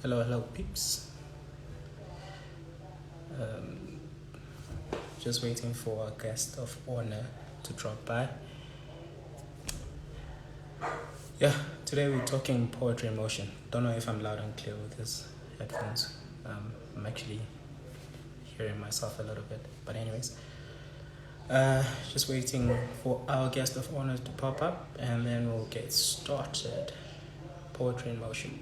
Hello peeps. Just waiting for a guest of honor to drop by. Yeah, today we're talking poetry in motion. Don't know if I'm loud and clear with these headphones. I'm actually hearing myself a little bit, but anyways. Just waiting for our guest of honor to pop up, and then we'll get started. Poetry in motion.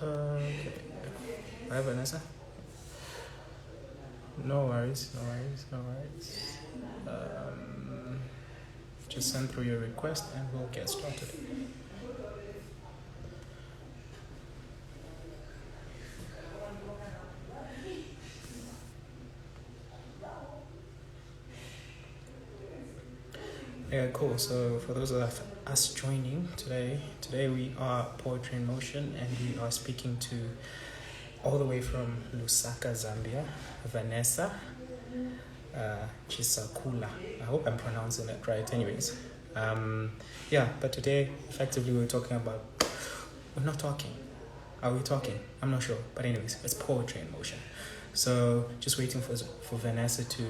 Okay. Hi, Vanessa. No worries. Just send through your request and we'll get started. Yeah, cool. So for those of us joining today we are Poetry in Motion, and we are speaking to all the way from Lusaka, Zambia, Vanessa Chisakula. I hope I'm pronouncing it right. Anyways, Yeah, but today, effectively, we're talking about. We're not talking. Are we talking? I'm not sure. But anyways, it's poetry in motion. So just waiting for Vanessa to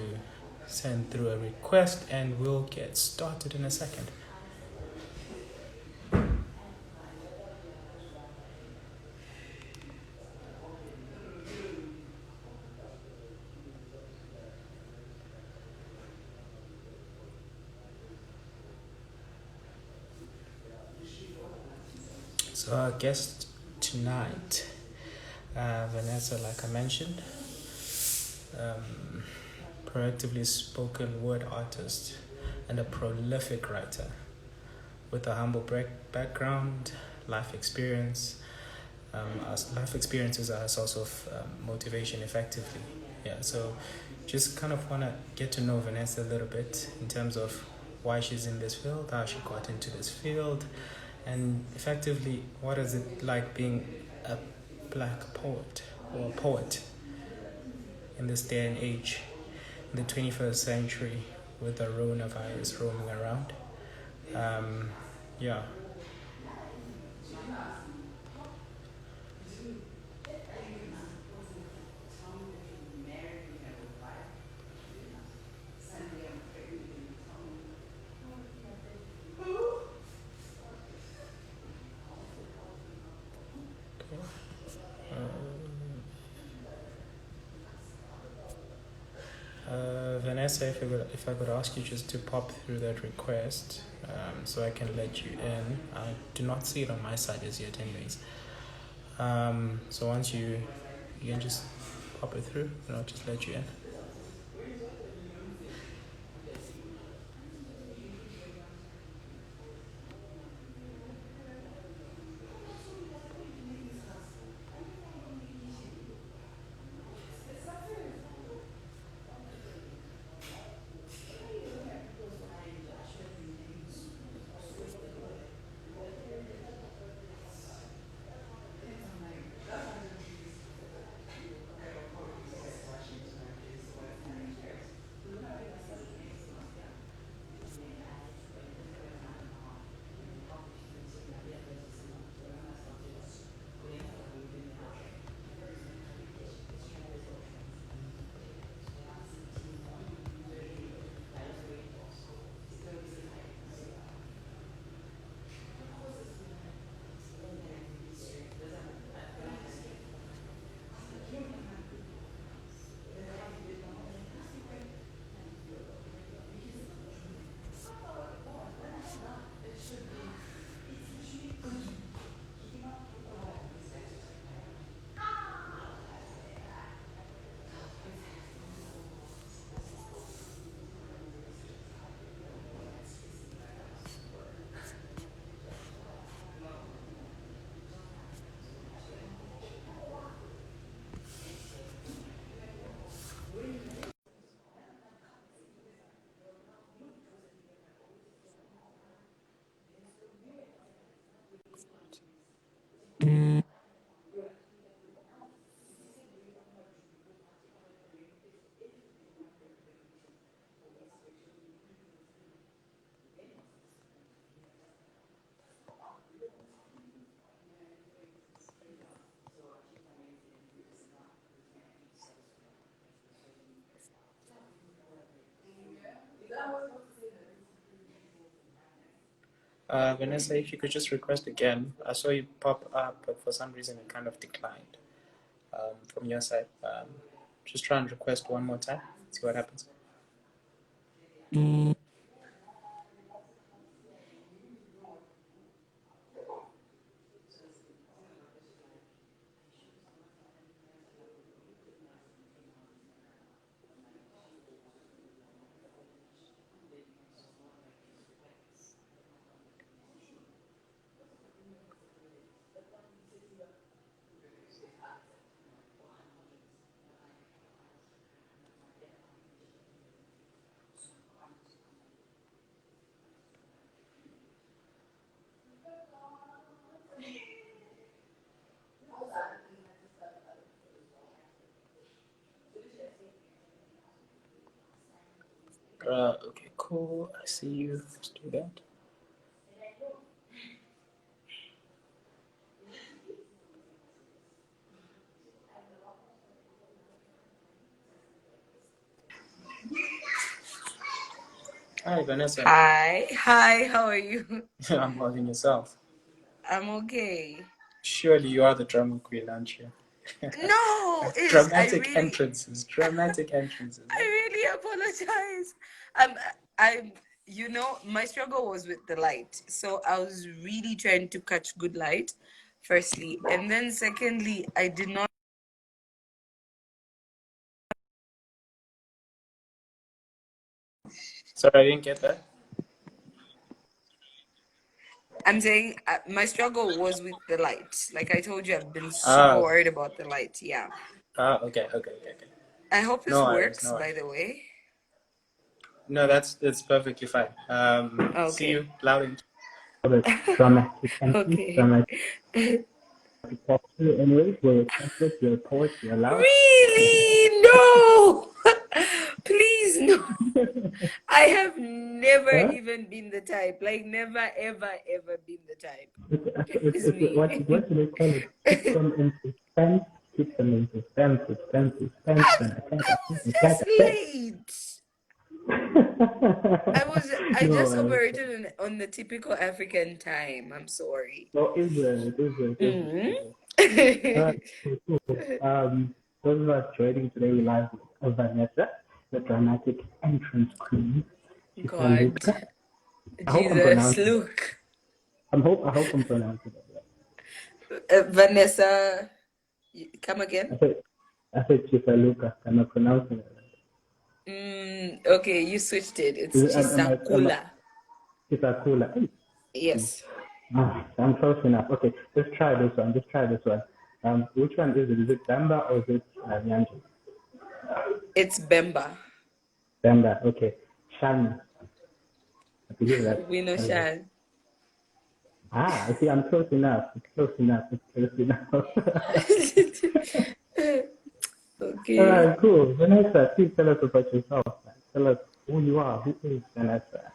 send through a request, and we'll get started in a second. So our guest tonight, Vanessa, like I mentioned, proactively spoken word artist and a prolific writer with a humble background, life experience. As life experiences are a source of motivation, effectively. Yeah, so just kind of want to get to know Vanessa a little bit in terms of why she's in this field, how she got into this field, and effectively, what is it like being a black poet or a poet in this day and age, in the 21st century, with the coronavirus roaming around. Yeah. Vanessa, if I could ask you just to pop through that request, so I can let you in. I do not see it on my side as yet, anyways. So once you can just pop it through, and I'll just let you in. Vanessa, if you could just request again. I saw you pop up, but for some reason it kind of declined from your side. Just try and request one more time. See what happens. Okay, cool. I see you. Let's do that. Hi, Vanessa. Hi, how are you? I'm holding yourself. I'm okay. Surely you are the drama queen, aren't you? No, is Dramatic entrances, dramatic entrances. I Eh? really apologize. Um, I, my struggle was with the light, so I was really trying to catch good light, firstly, and then secondly, I did not. Sorry, I didn't get that. I'm saying my struggle was with the light. Like I told you, I've been super Ah, worried about the light. Yeah. okay. I hope this No worries, works, no by worries. the way. No, that's perfectly fine. See Okay. you loud and clear. Dramatic entrance, Okay. dramatic posture. Anyways, we're template, your poetry allowed. Really? No! Please, no. I have never Huh? even been the type. Like, never, ever, ever been the type. It's It's what do they call it? Keep me. them in suspense. Keep them in suspense. Suspense. I And I was just late. I No just worries. operated on the typical African time. I'm sorry. No, is Hmm. it. Cool. Those of us joining today, we live with Vanessa, the dramatic entrance queen. She's a God, Luca. I hope I'm Jesus, pronouncing it. look. I hope I'm pronouncing it right. Vanessa, come again? I said, I said Luca. Am I pronouncing it right? Okay, you switched it. It's Is it, Chisakula. Cooler? Yes, I'm close enough. Okay, let's try this one. Which one is it? Is it Bamba or is it Nyanji? it's Bemba. Bamba. Okay. Shani. I believe that's. We know Shan. I see. I'm close enough. It's close enough. All Okay. right, cool. Vanessa, please tell us about yourself. Man. Tell us who you are. Who is Vanessa?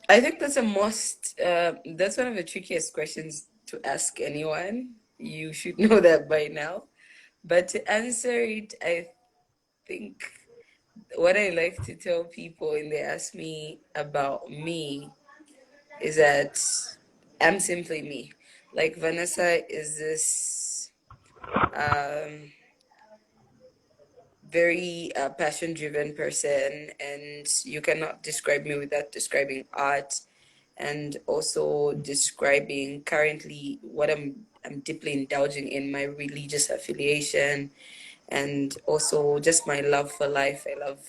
I think that's one of the trickiest questions to ask anyone. You should know that by now. But to answer it, I think what I like to tell people when they ask me about me is that I'm simply me. Like Vanessa is this um, very passion driven person, and you cannot describe me without describing art and also describing currently what I'm deeply indulging in, my religious affiliation, and also just my love for life. I love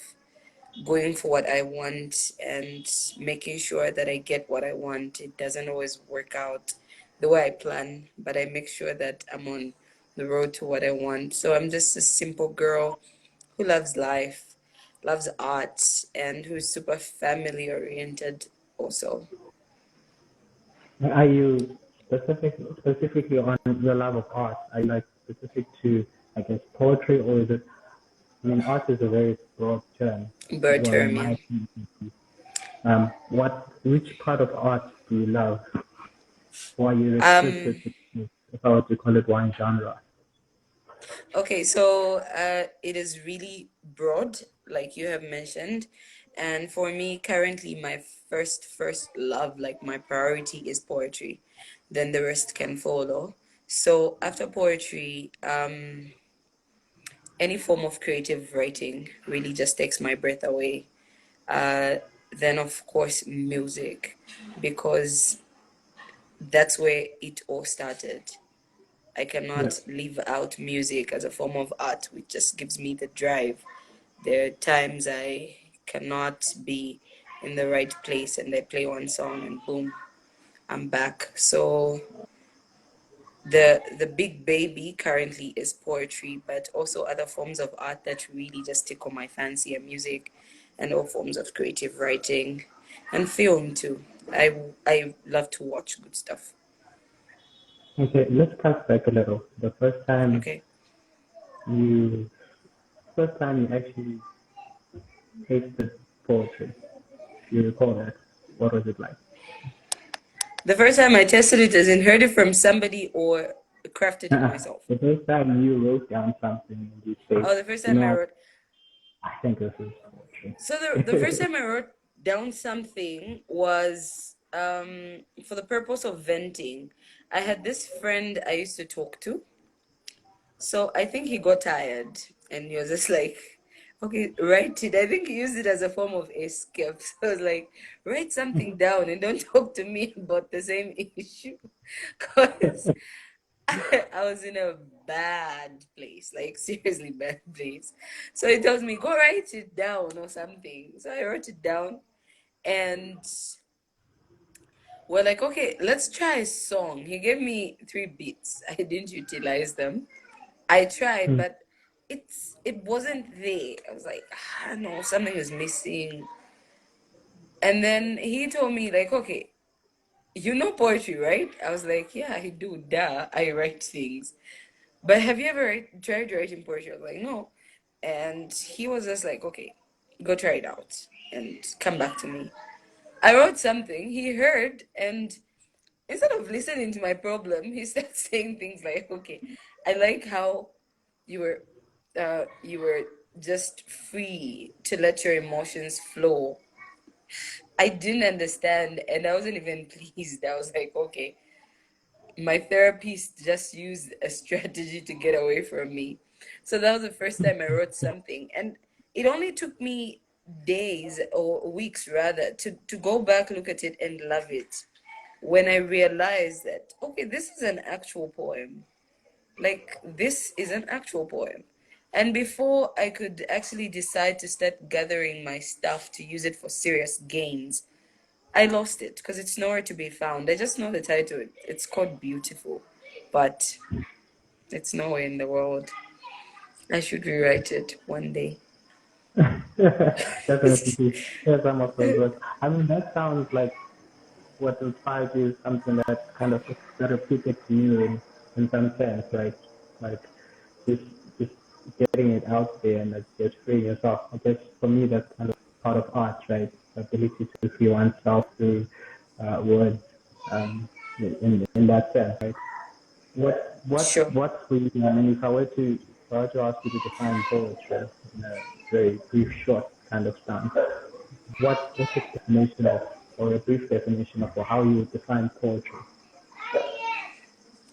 going for what I want and making sure that I get what I want. It doesn't always work out the way I plan, but I make sure that I'm on the road to what I want. So I'm just a simple girl who loves life, loves art, and who's super family oriented also. Are you specifically on your love of art? Are you like specific to, I guess, poetry, or is it? I mean, art is a very broad term. Bird Well, in term, my yeah. opinion, which part of art do you love? Or are you Um, restricted to, if I were to call it one genre? okay, so it is really broad, like you have mentioned. And for me, currently, my first love, like my priority is poetry. Then the rest can follow. So after poetry, any form of creative writing really just takes my breath away. Uh, then, of course, music, because that's where it all started. I Yeah. cannot leave out music as a form of art, which just gives me the drive. There are times I cannot be in the right place and I play one song and boom, I'm back. So the big baby currently is poetry, but also other forms of art that really just tickle my fancy and music and all forms of creative writing and film too. I love to watch good stuff. Okay, let's cut back a little. Okay. You, first time you actually tasted poetry, if you recall that, what was it like? The first time I tested it, as in heard it from somebody or crafted it myself. The first time you wrote down something and you say, Oh, the first you time I know, wrote. I think this is So the first poetry. time I wrote down something was for the purpose of venting. I had this friend I used to talk to. So I think he got tired and he was just like, okay, write it. I think he used it as a form of escape. So I was like, write something down and don't talk to me about the same issue. Because I was in a bad place, like seriously bad place. So he tells me, go write it down or something. So I wrote it down and we're like, okay, let's try a song. He gave me 3 beats. I didn't utilize them. I tried, Mm. but it wasn't there. I was like, ah, no, something is missing. And then he told me like, okay, you know poetry, right? I was like, yeah, I do. Duh, I write things. But have you ever tried writing poetry? I was like, no. And he was just like, okay, go try it out and come back to me. I wrote something. He heard, and instead of listening to my problem, he started saying things like, okay, I like how you were just free to let your emotions flow. I didn't understand and I wasn't even pleased. I was like, okay, my therapist just used a strategy to get away from me. So that was the first time I wrote something. And it only took me days or weeks rather to go back, look at it and love it. When I realized that, okay, this is an actual poem. Like, this is an actual poem. And before I could actually decide to start gathering my stuff to use it for serious gains, I lost it because it's nowhere to be found. I just know the title. It's called Beautiful, but it's nowhere in the world. I should rewrite it one day. Definitely. Share some of those words. I mean, that sounds like what inspires you is something that's kind of therapeutic to you in some sense, right? Like just just getting it out there and like just freeing yourself. I guess for me that's kind of part of art, right? The ability to free oneself through words, in that sense, right? Sure. What for you? I mean, if I were to ask you to define poetry in a very brief, short kind of stance, what's the definition of, or a brief definition of how you would define poetry?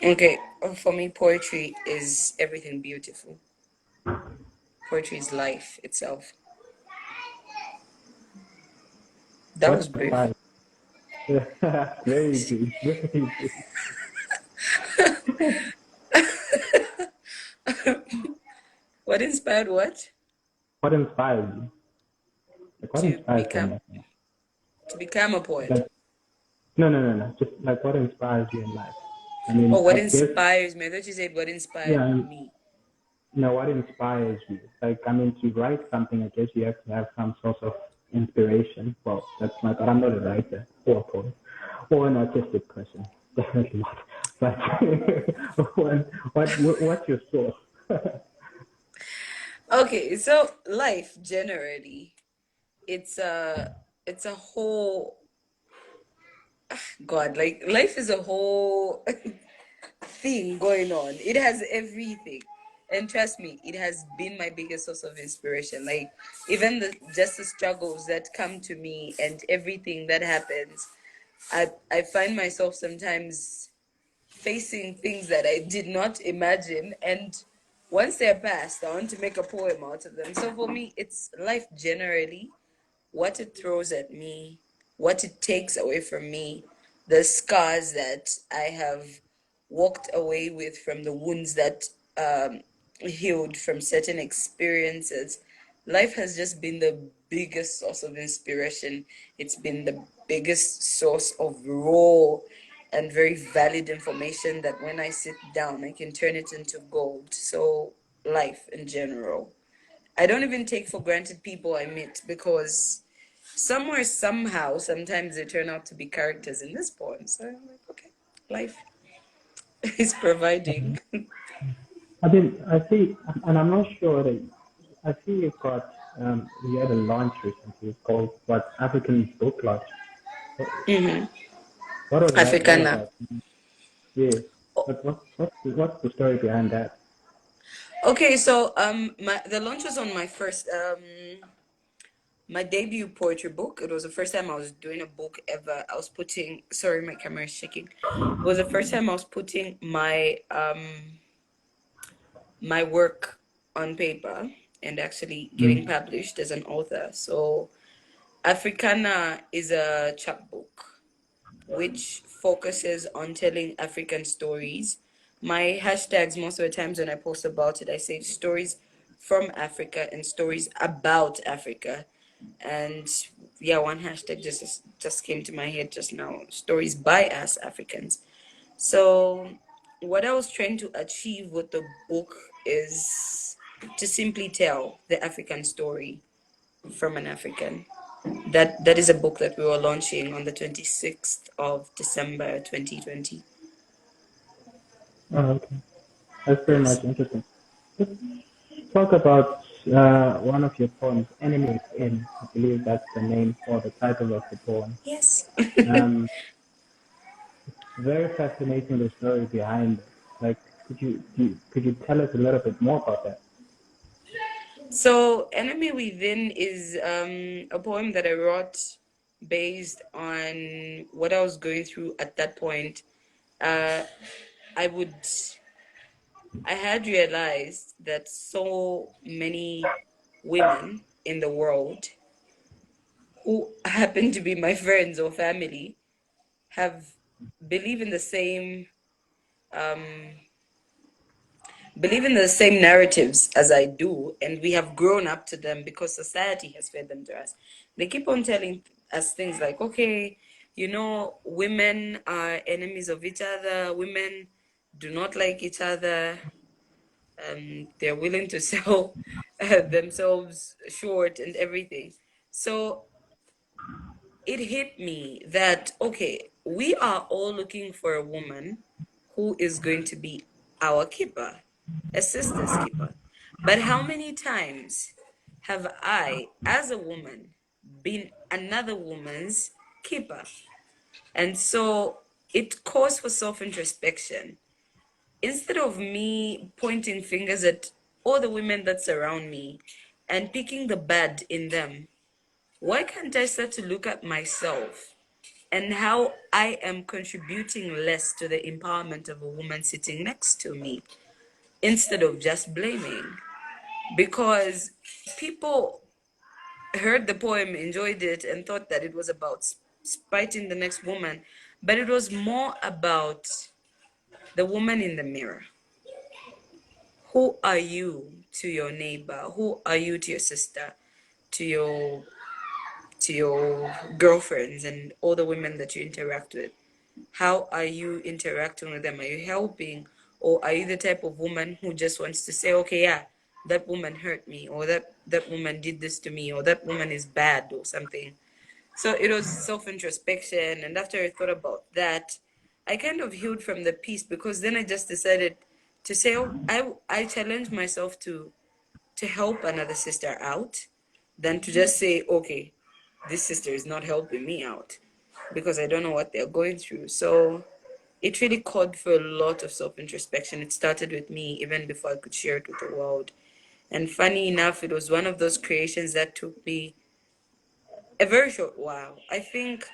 Okay. For me, poetry is everything beautiful. Poetry is life itself. That What was brief. inspires? Very brief, very brief. What inspired what? What inspires you? Like what To inspires become someone? to become a poet. Like no. Just like what inspires you in life? I mean, Oh, I what guess inspires me? I thought you said what yeah. inspired me. What inspires you? Like, I mean, to write something, I guess you have to have some sort of inspiration. Well, that's my, but I'm not a writer or a poet or an artistic person. Definitely not. But what's your source? Okay, so life generally, it's a whole God, like life is a whole thing going on. It has everything. And trust me, it has been my biggest source of inspiration. Like even the struggles that come to me and everything that happens, I find myself sometimes facing things that I did not imagine. And once they're past, I want to make a poem out of them. So for me, it's life generally, what it throws at me, what it takes away from me, the scars that I have walked away with from the wounds that healed from certain experiences. Life has just been the biggest source of inspiration. It's been the biggest source of raw and very valid information that when I sit down, I can turn it into gold. So, life in general. I don't even take for granted people I meet because somewhere, somehow, sometimes they turn out to be characters in this poem. So I'm like, okay, life is providing. I mean, I see, and I'm not sure that I see you had a launch recently called what African Book Launch. What, what was that all Africana. about? Yes, but what's the story behind that? Okay, so the launch was on my first my debut poetry book. It was the first time I was doing a book ever. I was putting, sorry, my camera is shaking. It was the first time I was putting my my work on paper and actually getting published as an author. So Africana is a chapbook which focuses on telling African stories. My hashtags, most of the times when I post about it, I say stories from Africa and stories about Africa. And yeah, one hashtag just came to my head just now, stories by us Africans. So what I was trying to achieve with the book is to simply tell the African story from an African. That is a book that we were launching on the 26th of December 2020. Oh, okay. That's very Yes. much interesting. Let's talk about one of your poems, Enemy Within. I believe that's the name or the title of the poem. Yes. Um, very fascinating, the story behind it. Like, could you tell us a little bit more about that? So Enemy Within is a poem that I wrote based on what I was going through at that point. I had realized that so many women in the world who happen to be my friends or family have believe in the same um, believe in the same narratives as I do, and we have grown up to them because society has fed them to us. They keep on telling us things like, okay, you know, women are enemies of each other, women do not like each other, they're willing to sell themselves short and everything. So it hit me that, okay, we are all looking for a woman who is going to be our keeper, a sister's keeper. But how many times have I, as a woman, been another woman's keeper? And so it calls for self introspection. Instead of me pointing fingers at all the women that surround me and picking the bad in them, why can't I start to look at myself and how I am contributing less to the empowerment of a woman sitting next to me instead of just blaming? Because people heard the poem, enjoyed it, and thought that it was about spiting the next woman, but it was more about the woman in the mirror. Who are you to your neighbor? Who are you to your sister, to your girlfriends and all the women that you interact with? How are you interacting with them? Are you helping? Or are you the type of woman who just wants to say, okay, yeah, that woman hurt me, or that woman did this to me, or that woman is bad, or something? So it was self introspection. And after I thought about that, I kind of healed from the piece because then I just decided to say, oh, I challenged myself to help another sister out than to just say, okay, this sister is not helping me out because I don't know what they're going through. So it really called for a lot of self introspection. It started with me even before I could share it with the world. And funny enough, it was one of those creations that took me a very short while. I think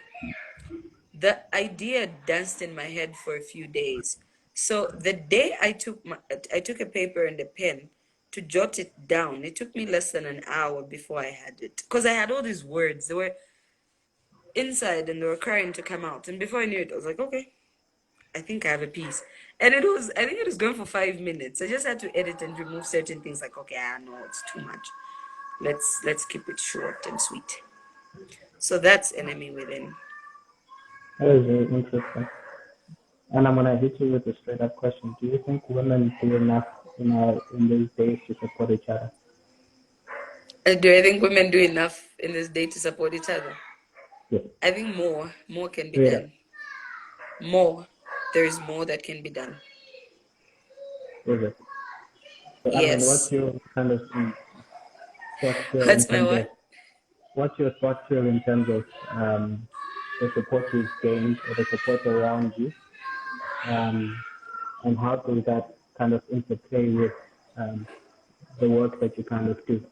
the idea danced in my head for a few days. So the day I took a paper and a pen to jot it down, it took me less than an hour before I had it. Because I had all these words. They were inside and they were crying to come out. And before I knew it, I was like, okay, I think I have a piece. And I think it was going for 5 minutes. I just had to edit and remove certain things like, okay, I know it's too much. Let's keep it short and sweet. So that's Enemy Within. That is very interesting. And I'm gonna hit you with a straight up question. Do you think women do enough in these days to support each other? Do I think women do enough in this day to support each other? Yes. I think more can be Straight up. done. More. There's more that can be done. Is it? So, I mean, what's Yes. your kind of thoughts here in What's my terms of what? what's your thoughts here in terms of the support you've gained or the support around you, and how does that kind of interplay with the work that you kind of do?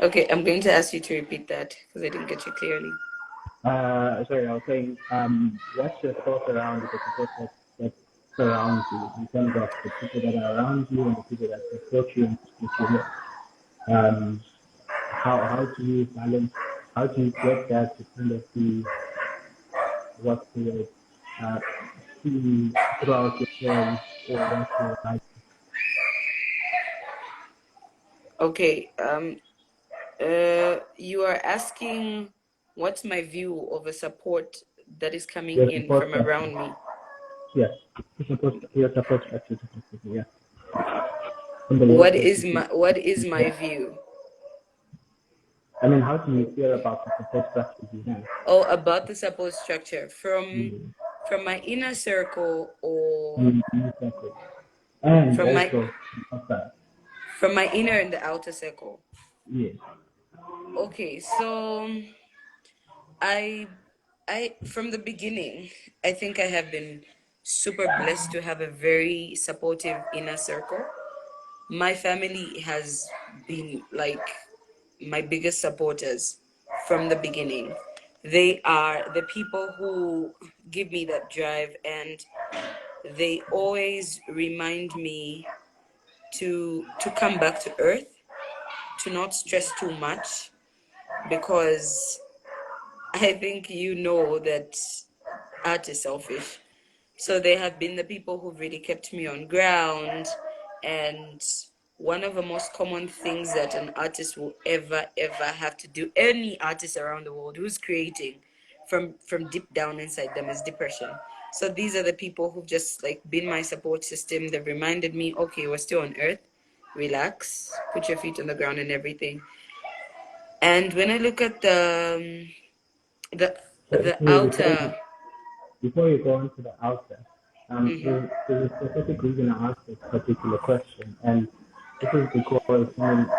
Okay, I'm going to ask you to repeat that because I didn't get you clearly. Sorry, I was saying, what's your thought around the support that surrounds you in terms of the people that are around you and the people that support you and support you more? Um, how do you balance? How do you get that to kind of be what you see throughout your day or what you like? Okay, you are asking what's my view of a support that is coming Your in support from structure. around me? Yes, your support structure. Yeah, from the What local is people. my view? I mean, how do you feel about the support structure you have? Oh, about the support structure Mm. from my inner circle or Exactly. And from my also outside. inner and the outer circle. Yes. Okay, so I from the beginning, I think I have been super blessed to have a very supportive inner circle. My family has been like my biggest supporters from the beginning. They are the people who give me that drive, and they always remind me to come back to earth, to not stress too much, because I think you know that art is selfish. So they have been the people who've really kept me on ground. And one of the most common things that an artist will ever have to do, any artist around the world who's creating from deep down inside them, is depression. So these are the people who've just like been my support system. They've reminded me, okay, we're still on earth. Relax, put your feet on the ground and everything. And when I look at the So, the outer. before you go on to the outer, Mhm. there's a specific reason I asked this particular question, and this is because when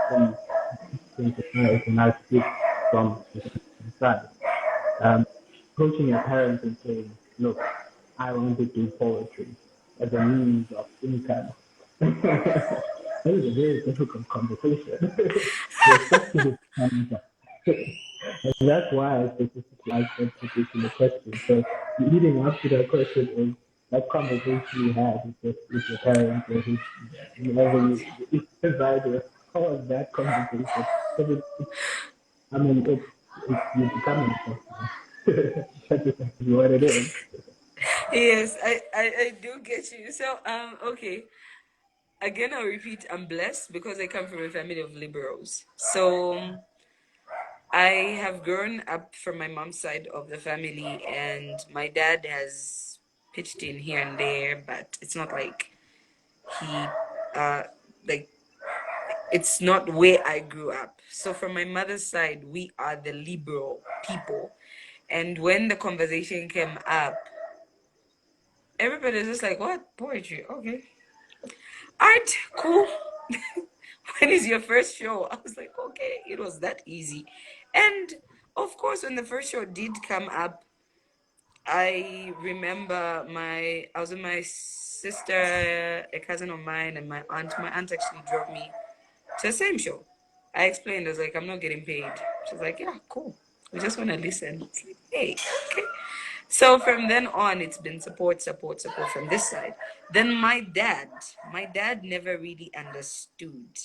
synthesize and I speak from the side, approaching your parents and saying, look, I want to do poetry as a means of income. That is a very difficult conversation, especially with and that's why I specifically asked that particular question. So leading up to that question is that conversation you had with your parents or whoever you decided. How was that conversation? Because I mean, it's you becoming a customer. That's exactly what it is. Yes, I do get you. So, okay. Again, I'll repeat, I'm blessed because I come from a family of liberals. So, I have grown up from my mom's side of the family, and my dad has pitched in here and there, but it's not like he, uh, like, it's not where I grew up. So, from my mother's side, we are the liberal people. And when the conversation came up, everybody's just like, what? Poetry? Okay. Art, cool. When is your first show? I was like, okay, it was that easy. And of course, when the first show did come up, I remember I was with my sister, a cousin of mine, and my aunt. My aunt actually drove me to the same show. I explained, I was like, I'm not getting paid. She was like, yeah, cool. We just want to listen. It's like, hey, okay. So from then on, it's been support from this side. Then my dad never really understood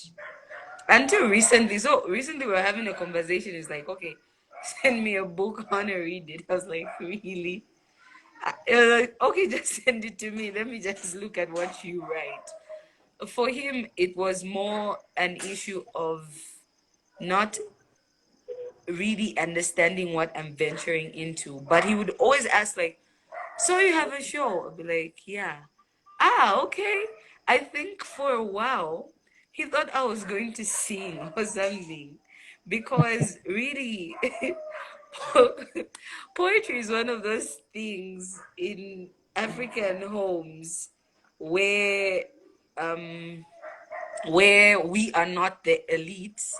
until recently. So recently we were having a conversation. It's like, okay, send me a book, I want to read it. I was like, really? It was like, okay, just send it to me. Let me just look at what you write. For him, it was more an issue of not really understanding what I'm venturing into. But he would always ask, like, so you have a show? I'll be like, yeah. Ah, okay. I think for a while he thought I was going to sing or something. Because really, poetry is one of those things in African homes where um where we are not the elites.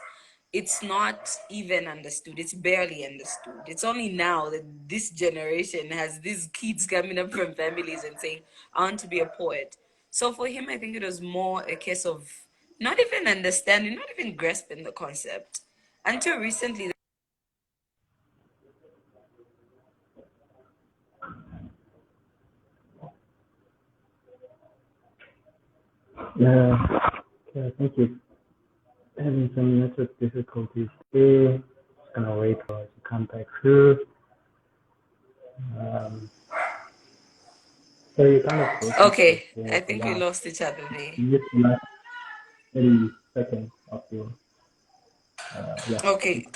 It's not even understood. It's barely understood. It's only now that this generation has these kids coming up from families and saying, I want to be a poet. So for him, I think it was more a case of not even understanding, not even grasping the concept. until recently. Yeah, I think it's having some network difficulties there. Just gonna wait for it to come back through. So you kind of broke up Okay, for I a think we while. lost each other there. You missed the last 30 seconds of your, yeah. Okay,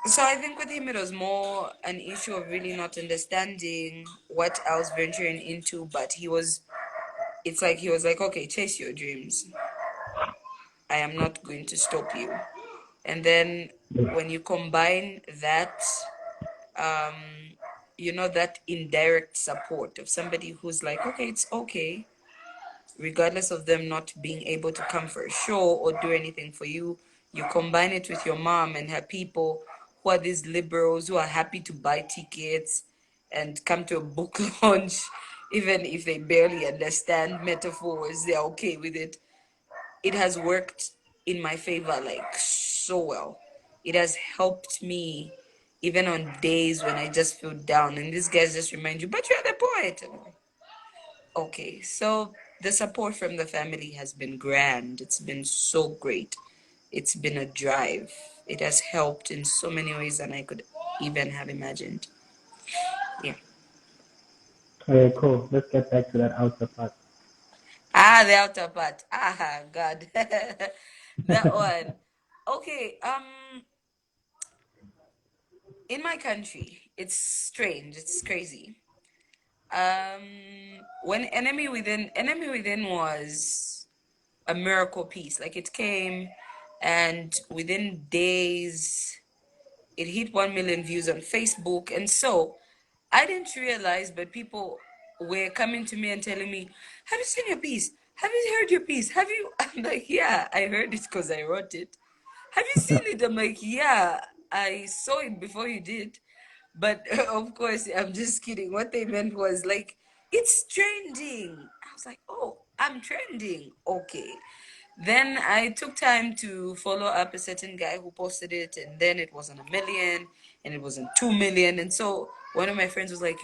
so I think with him it was more an issue of really not understanding what I was venturing into, but it's like he was like, okay, chase your dreams. I am not going to stop you. And then when you combine that, um, that indirect support of somebody who's like, okay, it's okay, regardless of them not being able to come for a show or do anything for you, you combine it with your mom and her people who are these liberals who are happy to buy tickets and come to a book launch, even if they barely understand metaphors, they're okay with it. It has worked in my favor like so well. It has helped me even on days when I just feel down. And these guys just remind you, but you're the poet. Okay, so the support from the family has been grand. It's been so great. It's been a drive. It has helped in so many ways than I could even have imagined. Yeah. Okay, cool. Let's get back to that outer part. The outer part. God. That one. Okay, in my country, it's strange, it's crazy. When Enemy Within was a miracle piece. Like it came and within days it hit 1 million views on Facebook. And so I didn't realize, but people were coming to me and telling me, have you seen your piece? Have you heard your piece? Have you? I'm like, yeah, I heard it because I wrote it. Have you seen it? I'm like, yeah, I saw it before you did. But of course, I'm just kidding. What they meant was like, it's trending. I was like, oh, I'm trending. Okay. Then I took time to follow up a certain guy who posted it, and then it wasn't 1 million, and it wasn't 2 million. And so one of my friends was like,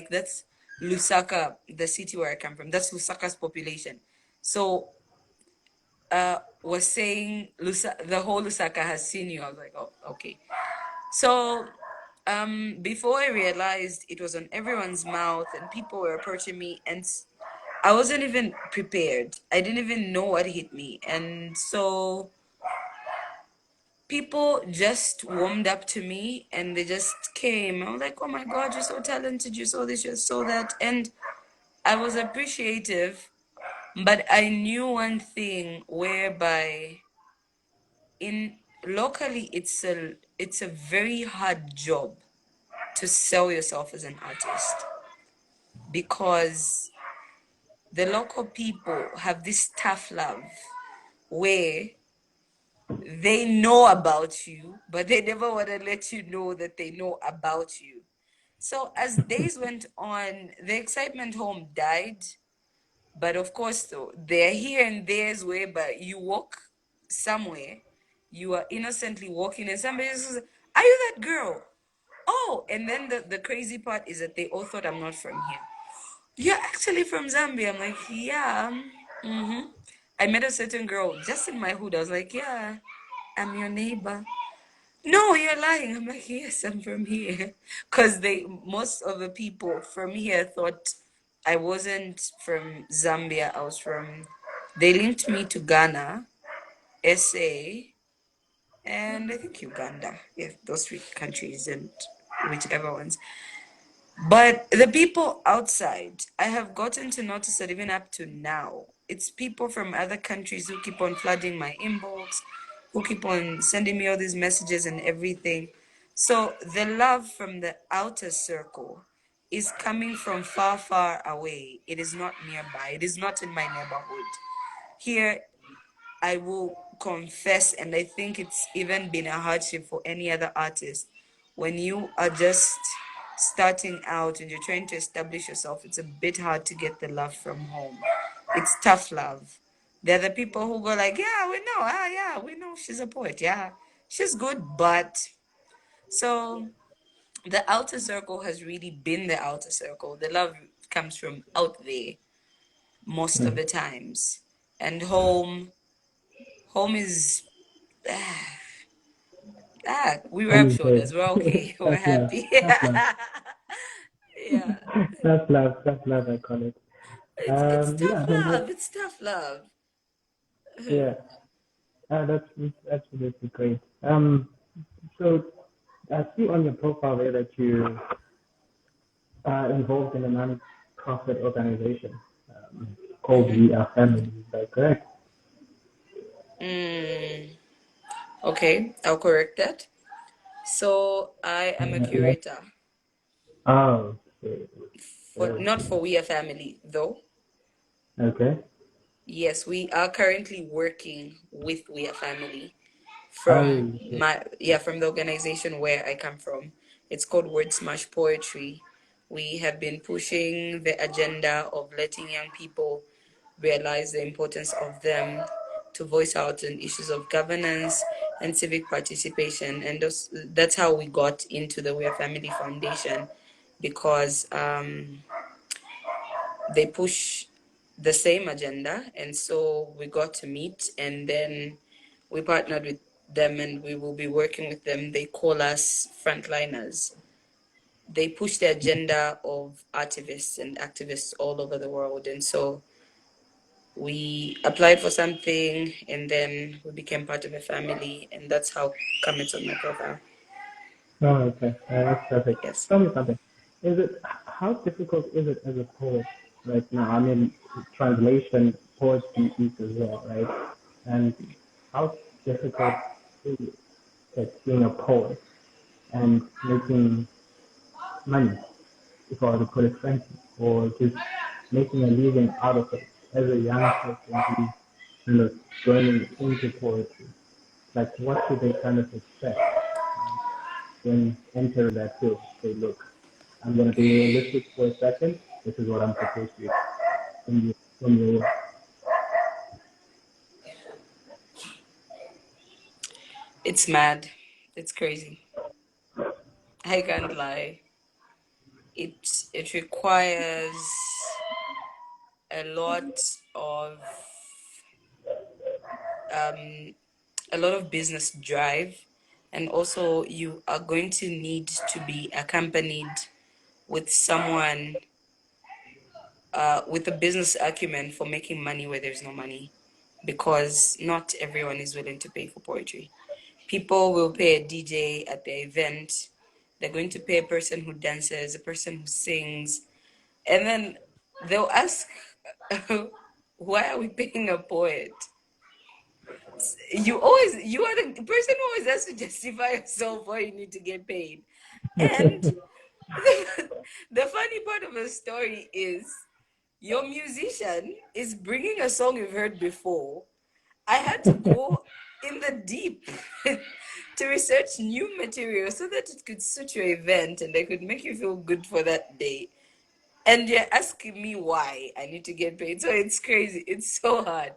that's Lusaka, the city where I come from. That's Lusaka's population. So was saying the whole Lusaka has seen you. I was like, oh, okay. So before I realized, it was on everyone's mouth and people were approaching me, and I wasn't even prepared. I didn't even know what hit me. And so people just warmed up to me and they just came. I was like, oh my God, you're so talented, you're so this, you're so that. And I was appreciative, but I knew one thing whereby in locally it's a very hard job to sell yourself as an artist, because the local people have this tough love where they know about you, but they never want to let you know that they know about you. So as days went on, the excitement home died. But of course, though, there are here and there's whereby you walk somewhere, you are innocently walking, and somebody says, are you that girl? Oh, and then the crazy part is that they all thought I'm not from here. You're actually from Zambia. I'm like, yeah. I met a certain girl just in my hood. I was like, yeah, I'm your neighbor. No, you're lying. I'm like, yes, I'm from here. Because most of the people from here thought I wasn't from Zambia. They linked me to Ghana, SA, and I think Uganda. Yeah, those three countries and whichever ones. But the people outside, I have gotten to notice that even up to now, it's people from other countries who keep on flooding my inbox, who keep on sending me all these messages and everything. So the love from the outer circle is coming from far, far away. It is not nearby. It is not in my neighborhood. Here, I will confess, and I think it's even been a hardship for any other artist. When you are just starting out and you're trying to establish yourself, it's a bit hard to get the love from home. It's tough love. There are the people who go like, yeah, we know, yeah, we know she's a poet, yeah. she's good, but so the outer circle has really been the outer circle. The love comes from out there most of the times. And home is we Home rub is home. shoulders. We're okay. We're That's love. happy. That's love. Yeah. That's love. That's love, I call it. It's Yeah, tough then love. It's tough love. yeah. That's absolutely great. So I see on your profile there that you are involved in a non-profit organization called We Are Family. Is that correct? Mm, okay, I'll correct that. So I am a Yeah. curator Oh, okay. for not for We Are Family though. Okay. Yes, we are currently working with We Are Family Oh, from okay. from the organization where I come from. It's called Word Smash Poetry. We have been pushing the agenda of letting young people realize the importance of them to voice out on issues of governance and civic participation. And that's how we got into the We Are Family Foundation because they push the same agenda, and so we got to meet, and then we partnered with them, and we will be working with them. They call us frontliners. They push the agenda of artists and activists all over the world, and so we applied for something, and then we became part of a family, and that's how come it's on my profile. Oh, okay. That's perfect. Yes. Tell me something. How difficult is it as a poet right now? I mean, translation, poetry is as well, right? And how difficult is it like being a poet and making money, if I were to put it frankly, or just making a living out of it as a young person who's kind of joining into poetry? Like, what should they kind of expect when entering that field? Say, look, I'm going to be realistic for a second. This is what I'm supposed to expect from your work. It's mad. It's crazy. I can't lie. It requires a lot of business drive, and also you are going to need to be accompanied with someone with a business acumen for making money where there's no money, because not everyone is willing to pay for poetry. People will pay a DJ at their event. They're going to pay a person who dances, a person who sings, and then they'll ask, why are we paying a poet? You are the person who always has to justify yourself why you need to get paid. And the funny part of the story is your musician is bringing a song you've heard before. I had to go in the deep to research new material so that it could suit your event and I could make you feel good for that day. And you're asking me why I need to get paid. So it's crazy. It's so hard.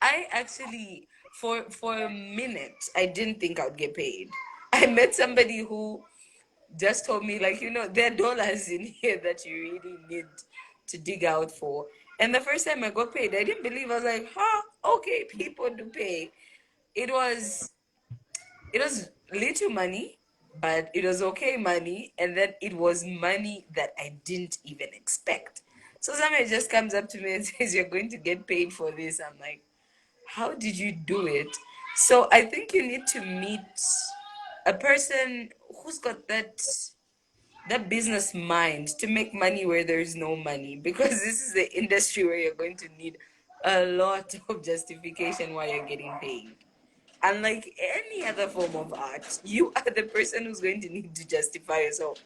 I actually, for a minute, I didn't think I would get paid. I met somebody who just told me, like, there are dollars in here that you really need to dig out for. And the first time I got paid, I didn't believe. I was like, huh, okay, people do pay. It was little money, but it was okay money, and then it was money that I didn't even expect. So somebody just comes up to me and says, you're going to get paid for this. I'm like, how did you do it? So I think you need to meet a person who's got that business mind to make money where there's no money, because this is the industry where you're going to need a lot of justification why you're getting paid. Unlike any other form of art, you are the person who's going to need to justify yourself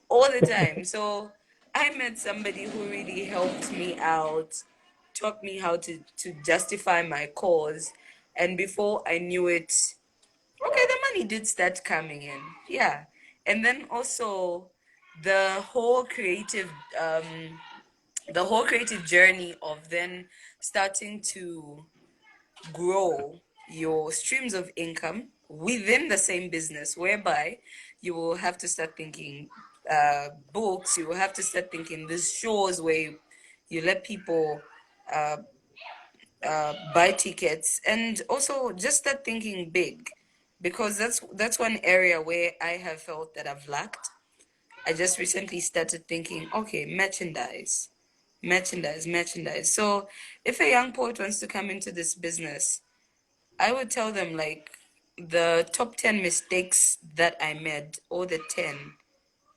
all the time. So I met somebody who really helped me out, taught me how to justify my cause. And before I knew it, okay, the money did start coming in. Yeah. And then also the whole creative journey of then starting to grow your streams of income within the same business, whereby you will have to start thinking books, you will have to start thinking these shows where you let people uh, buy tickets, and also just start thinking big, because that's one area where I have felt that I've lacked. I just recently started thinking, okay, merchandise, merchandise, merchandise. So if a young poet wants to come into this business, I would tell them like the top 10 mistakes that I made, or the 10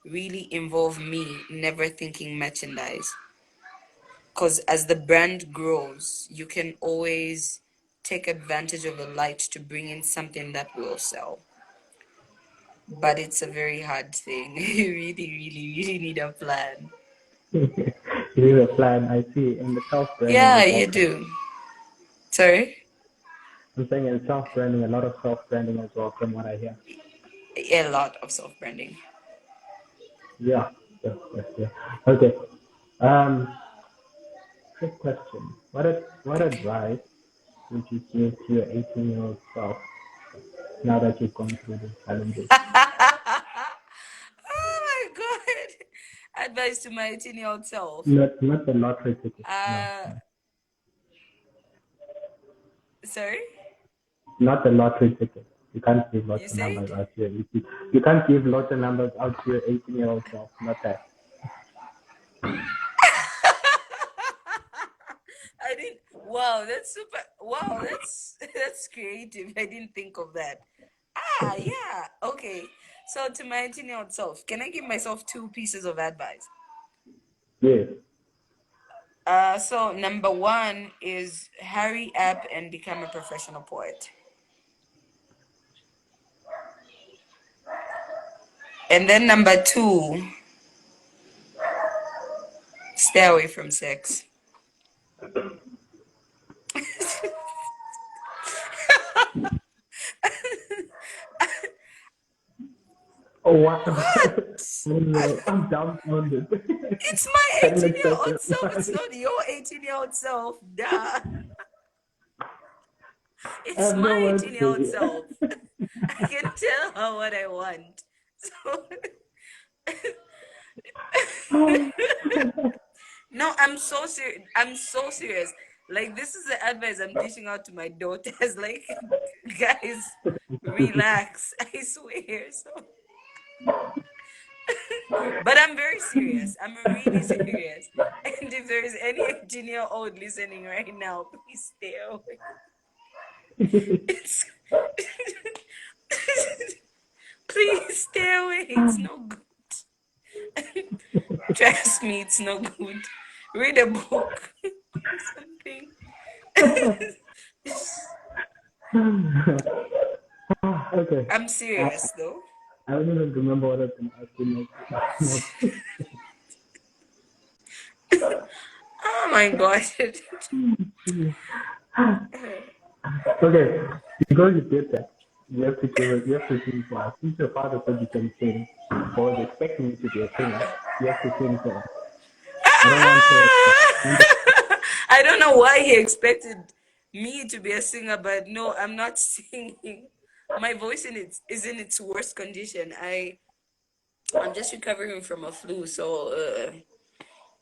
really involve me never thinking merchandise. Because as the brand grows, you can always take advantage of a light to bring in something that will sell. But it's a very hard thing. You really, really, really need a plan. You need a plan, I see. And the self-branding Yeah, is you also, do. Sorry? I'm saying in self-branding, a lot of self-branding as well, from what I hear. A lot of self branding. Yeah, yes, yes, yes. Okay. Quick question. What Okay. advice would you give to your 18-year-old self now that you've gone through the challenges? Oh my God. Advice to my 18-year-old self. Not the lottery ticket. No, Uh, sorry? not the lottery ticket. You can't give You lots of said? numbers out to your 18. You can't give lots of numbers out to your 18-year-old self. Not that. I didn't. Wow, that's super. Wow, that's that's creative. I didn't think of that. Ah, yeah. Okay. So to my 18-year-old self, can I give myself two pieces of advice? Yes. So number one is hurry up and become a professional poet. And then number two, stay away from sex. Oh, what? What? I'm dumbfounded. It's my I didn't 18-year expect old self. that. It's not your 18-year-old self. Duh. I It's have no my words for 18-year-old you. self. I can tell her what I want. So no, I'm so serious. I'm so serious. Like this is the advice I'm dishing out to my daughters. Like, guys, relax. I swear. So, but I'm very serious. I'm really serious. And if there is any 18-year-old listening right now, please stay away. It's please stay away. It's no good. Trust me, it's no good. Read a book. Something. Okay. I'm I, serious though. I don't even remember what I've been asking next. Oh my god. Okay. Because you did that, you have to give it, you have to sing for us. Since your father said you can sing, or was expecting you to be a singer, you have to sing for us. I don't want to. I don't know why he expected me to be a singer, but no, I'm not singing. My voice is in its worst condition. I'm just recovering from a flu, so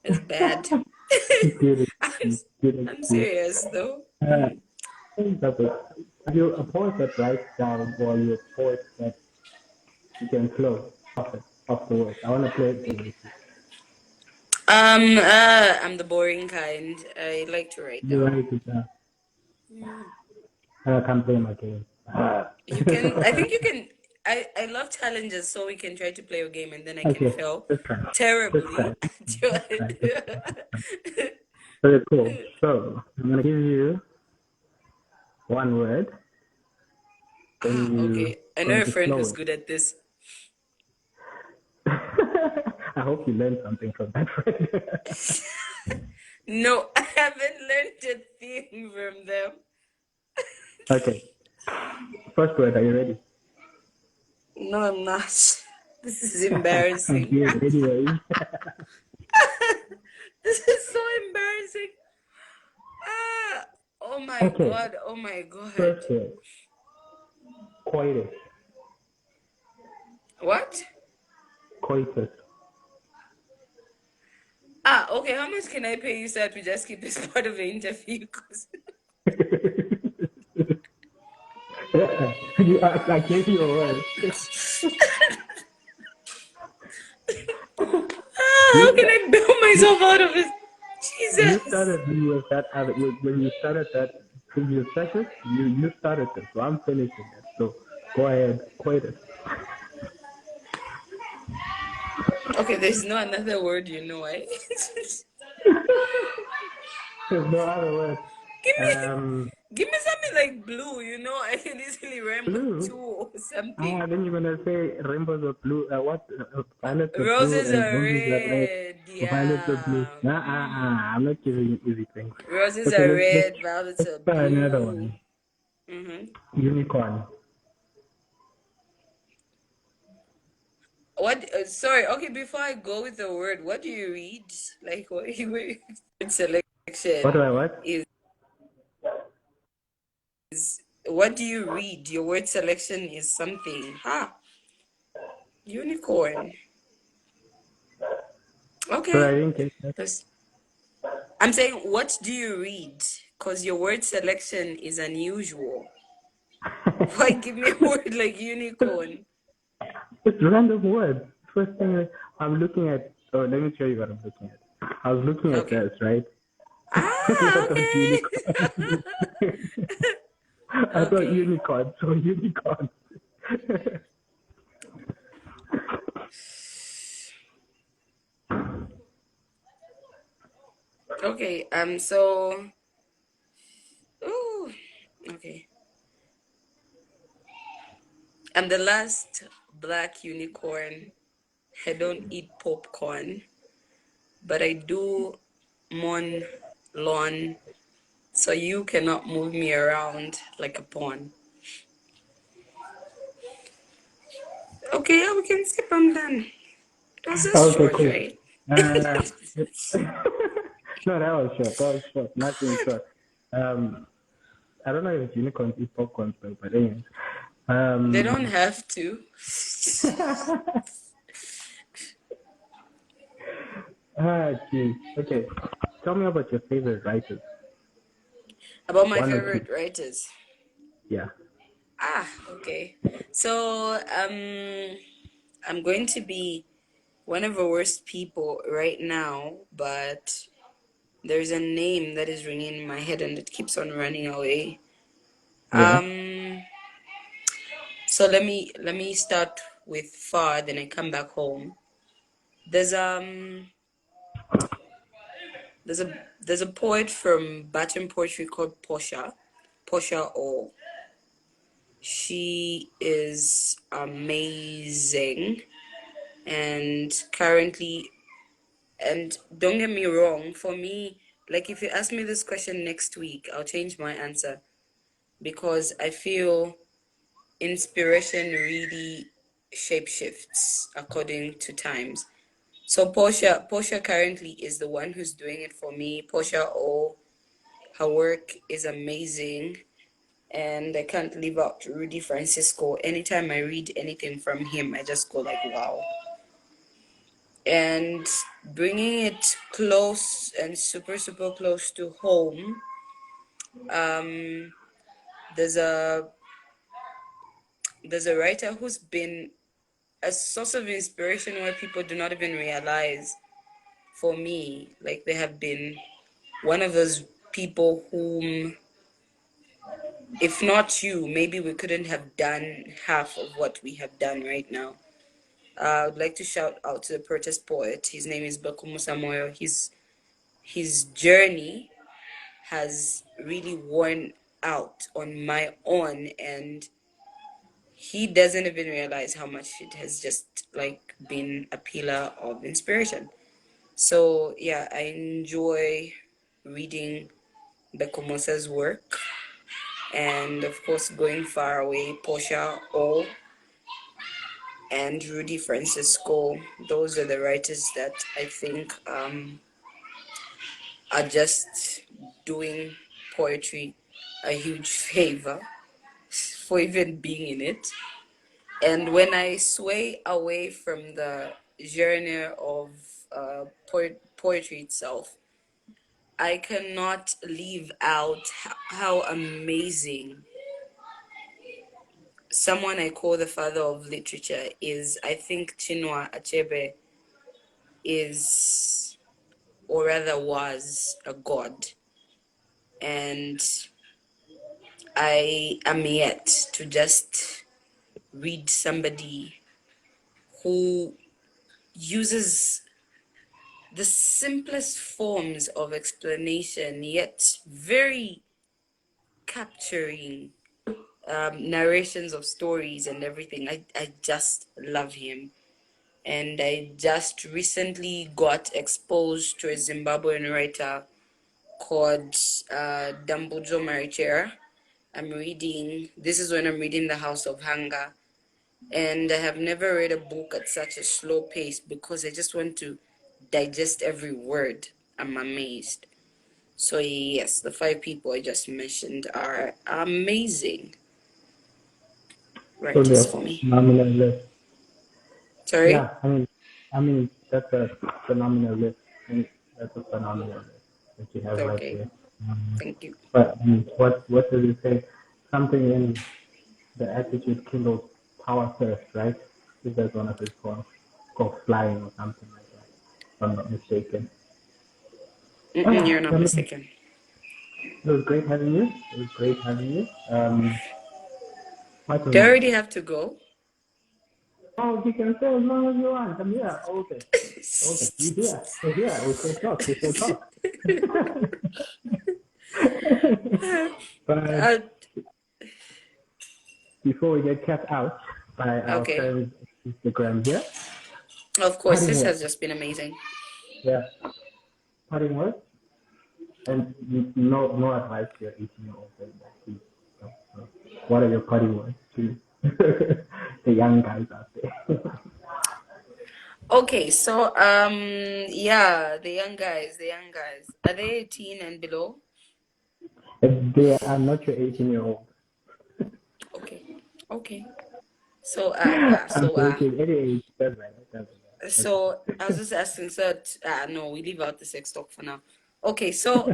it's bad. Good I'm, excuse. Good I'm excuse. serious though. Uh, that's it. Are you a poet that writes down, or are you a poet that you can flow off the words? I want to play it for you. I'm the boring kind. I like to write You down. write it down. I can't play my game. You can, I think you can, I love challenges, so we can try to play a game and then I can Okay, fail let's try. Let's try. terribly to Let's it. try. Very cool. So I'm gonna give you one word, then you Okay, I know going a to friend flow who's it. good at this. I hope you learned something from that friend. No, I haven't learned a thing from them. Okay. First word, are you ready? No, I'm not. This is embarrassing. Okay, anyway. This is so embarrassing. Ah, oh my Okay. god, oh my god. First word. Coitus. What? Coitus. Ah, okay. How much can I pay you so that we just keep this part of the interview? 'Cause I gave you a word. how can I bail myself out of it? You Jesus. started me with that when you started that previous sentence. You started it, so I'm finishing it. So go ahead, coitus. Okay, there's no another word, you know, eh? There's no other word. Give me something like blue, you know, I can easily remember Blue. two or something. Then you're gonna say rainbows are blue. What? Violets are blue Roses and are roses are red. red, Violets are blue. yeah. I'm not giving you easy things. Roses Okay, are let's red, violets are try another blue. one. Unicorn. What? Sorry. Okay, before I go with the word, what do you read? Like, what your selection What do I what? is? What do you read? Your word selection is something. Unicorn. So I Okay. didn't get that. I'm saying, what do you read? Because your word selection is unusual. Why give me a word like unicorn? It's random words. First thing I'm looking at. Oh, let me show you what I'm looking at. I was looking at Okay. this, right? Ah, I thought okay. unicorn. I thought Okay. unicorn. So unicorn. Okay. So. Ooh. Okay. I'm the last black unicorn. I don't eat popcorn, but I do mourn lawn, so you cannot move me around like a pawn. Okay, yeah, we can skip. I'm done. It was just Okay, short, cool. right? No, that was short. That was short. Nothing short. I don't know if unicorns eat popcorn, but anyways. They don't have to. Geez. Okay. Tell me about your favorite writers. About my One or two. favorite writers. Yeah. Okay. So, I'm going to be one of the worst people right now, but there's a name that is ringing in my head and it keeps on running away. Yeah. So let me start with far, then I come back home. There's there's a poet from Baton Poetry called Portia O. She is amazing, and currently, and don't get me wrong, for me, like if you ask me this question next week, I'll change my answer because I feel inspiration really shapeshifts according to times. So Portia currently is the one who's doing it for me. Portia O, her work is amazing, and I can't leave out Rudy Francisco. Anytime I read anything from him, I just go like, wow. And bringing it close and super super close to home, there's a there's a writer who's been a source of inspiration where people do not even realize. For me, like they have been one of those people whom, if not you, maybe we couldn't have done half of what we have done right now. I would like to shout out to the protest poet. His name is 𝑽𝒂𝒏 Moyo. His journey has really worn out on my own, and he doesn't even realize how much it has just like been a pillar of inspiration. So yeah, I enjoy reading 𝑽𝒂𝒏 work, and of course going far away, Portia O and Rudy Francisco. Those are the writers that I think are just doing poetry a huge favor. for even being in it. And when I sway away from the genre of poetry itself, I cannot leave out how amazing someone I call the father of literature is. I think Chinua Achebe is, or rather was, a god. And I am yet to just read somebody who uses the simplest forms of explanation, yet very capturing narrations of stories and everything. I just love him. And I just recently got exposed to a Zimbabwean writer called Dambudzo Marichera. This is when I'm reading The House of Hunger. And I have never read a book at such a slow pace because I just want to digest every word. I'm amazed. So yes, the 5 people I just mentioned are amazing So writers the for me. phenomenal list. Sorry? Yeah, I mean that's a phenomenal list. I mean, that's a phenomenal list that you have right Okay. there. Thank you. But what does it say? Something in the attitude kindles power first, right? If that's one of his poems, called Flying or something like that, if I'm not mistaken. You're not I mean, mistaken. it was great having you. It was great having you. What Do I was already have to go? Oh, you can stay as long as you want. I'm here. Okay. Okay. You here. We're here. We still talk. We still talk. But Uh, before we get cut out by our okay. friends Instagram here, Of course, parting this words. has just been amazing. Yeah. Parting words. And no advice to your 18-year-old friend. Please. No. What are your parting words to the young guys out there? Okay, so yeah, the young guys. Are they 18 and below? If they are not your 18-year-old. Okay. Okay. So I'm joking. Any age, doesn't matter. Doesn't matter. so I was just asking, so no, we leave out the sex talk for now. Okay, so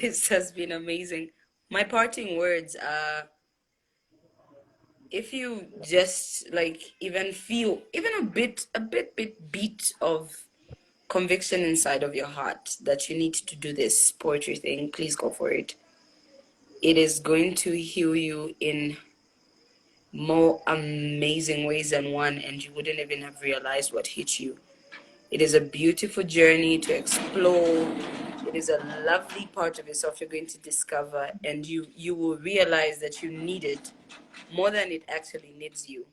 this has been amazing. My parting words are, if you just like even feel even a bit beat of conviction inside of your heart that you need to do this poetry thing, please go for it. It is going to heal you in more amazing ways than one, and you wouldn't even have realized what hit you. It is a beautiful journey to explore. It is a lovely part of yourself you're going to discover, and you will realize that you need it more than it actually needs you.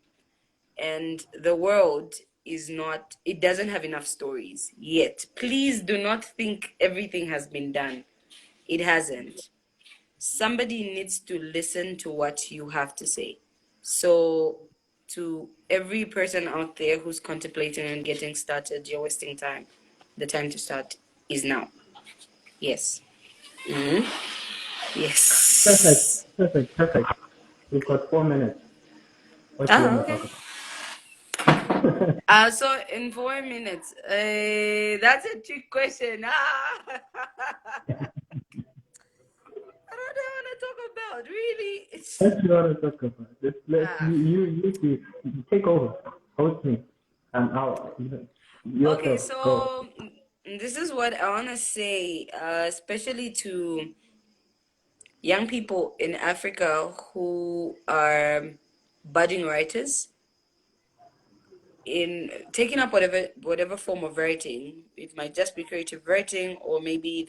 And the world is not, it doesn't have enough stories yet. Please do not think everything has been done. It hasn't. Somebody needs to listen to what you have to say. So to every person out there who's contemplating on getting started, you're wasting time. The time to start is now. Yes. Mhm. Perfect. Yes. Perfect. Perfect. We've got 4 minutes. What do you want to Okay. talk about? So in 4 minutes, that's a trick question. I don't know what to talk about. Really, What do you want to talk about? You take over. Host me. And your okay. show. Go. So this is what I want to say, especially to young people in Africa who are budding writers, in taking up whatever form of writing. It might just be creative writing, or maybe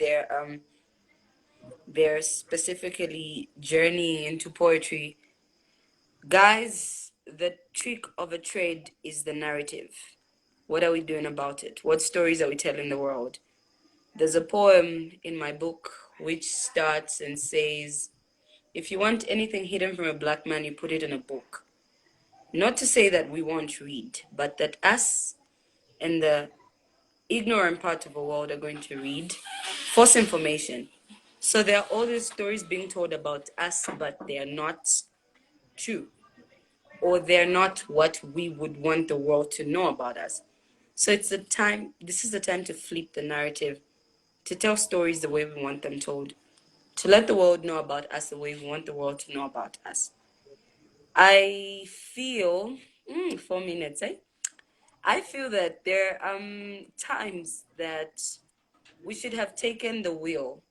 they're specifically journeying into poetry. Guys, the trick of a trade is the narrative. What are we doing about it? What stories are we telling the world? There's a poem in my book which starts and says, if you want anything hidden from a black man, you put it in a book. Not to say that we won't read, but that us and the ignorant part of the world are going to read false information. So there are all these stories being told about us, but they are not true, or they're not what we would want the world to know about us. So it's the time, this is the time to flip the narrative, to tell stories the way we want them told, to let the world know about us the way we want the world to know about us. I feel, 4 minutes, eh? I feel that there are times that we should have taken the wheel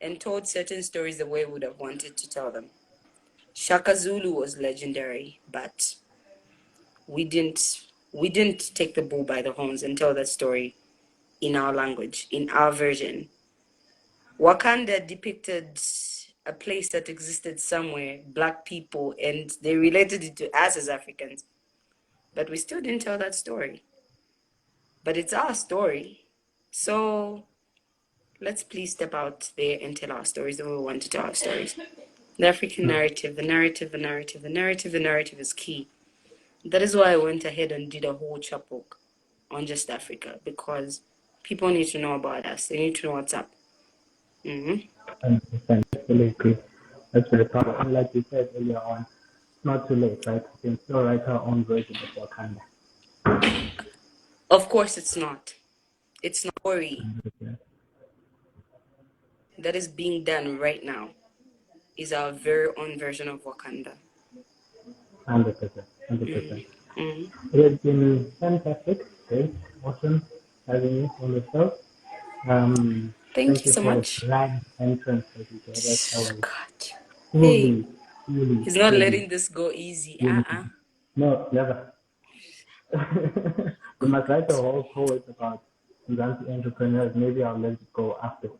and told certain stories the way we would have wanted to tell them. Shaka Zulu was legendary, but we didn't take the bull by the horns and tell that story in our language, in our version. Wakanda depicted a place that existed somewhere, black people, and they related it to us as Africans. But we still didn't tell that story. But it's our story. So let's please step out there and tell our stories the way we want to tell our stories. The African narrative, the narrative is key. That is why I went ahead and did a whole chapbook on just Africa, because people need to know about us. They need to know what's up. 100%, fully agree. That's very powerful. And like you said earlier on, it's not too late, right? We can still write our own version of Wakanda. Of course it's not. It's not a story that is being done right now. Is our very own version of Wakanda. 100%. 100%. It has been fantastic, great, awesome having you on the show. Thank you so for much. the grand entrance, that was God. Hey, he's not letting this go easy. No, never. We must write a whole poet about Mzansi entrepreneurs. Maybe I'll let it go after.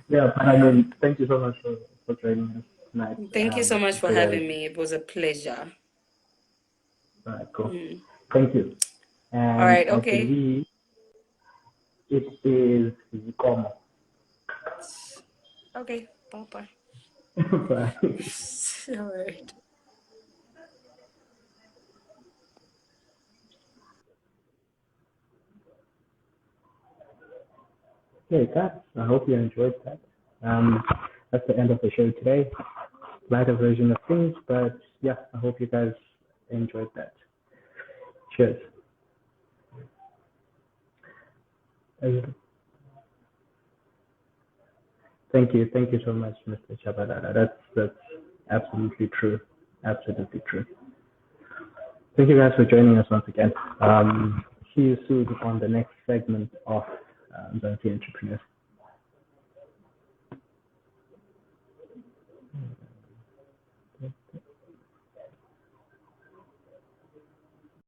Yeah, but I mean, thank you so much for joining us tonight. Thank you so much for having me. It was a pleasure. All right, cool. Thank you. And all right, okay. I believe it is 𝑽𝒂𝒏𝒆𝒔𝒂𝒏. Okay, bye-bye. Bye. All right. Okay, guys, I hope you enjoyed that. That's the end of the show today. Lighter version of things, but yeah, I hope you guys enjoyed that. Cheers. Thank you so much, Mr. Chabadada. That's absolutely true. Absolutely true. Thank you guys for joining us once again. See you soon on the next segment of 𝒂𝒐𝒂𝒏 Entrepreneurs.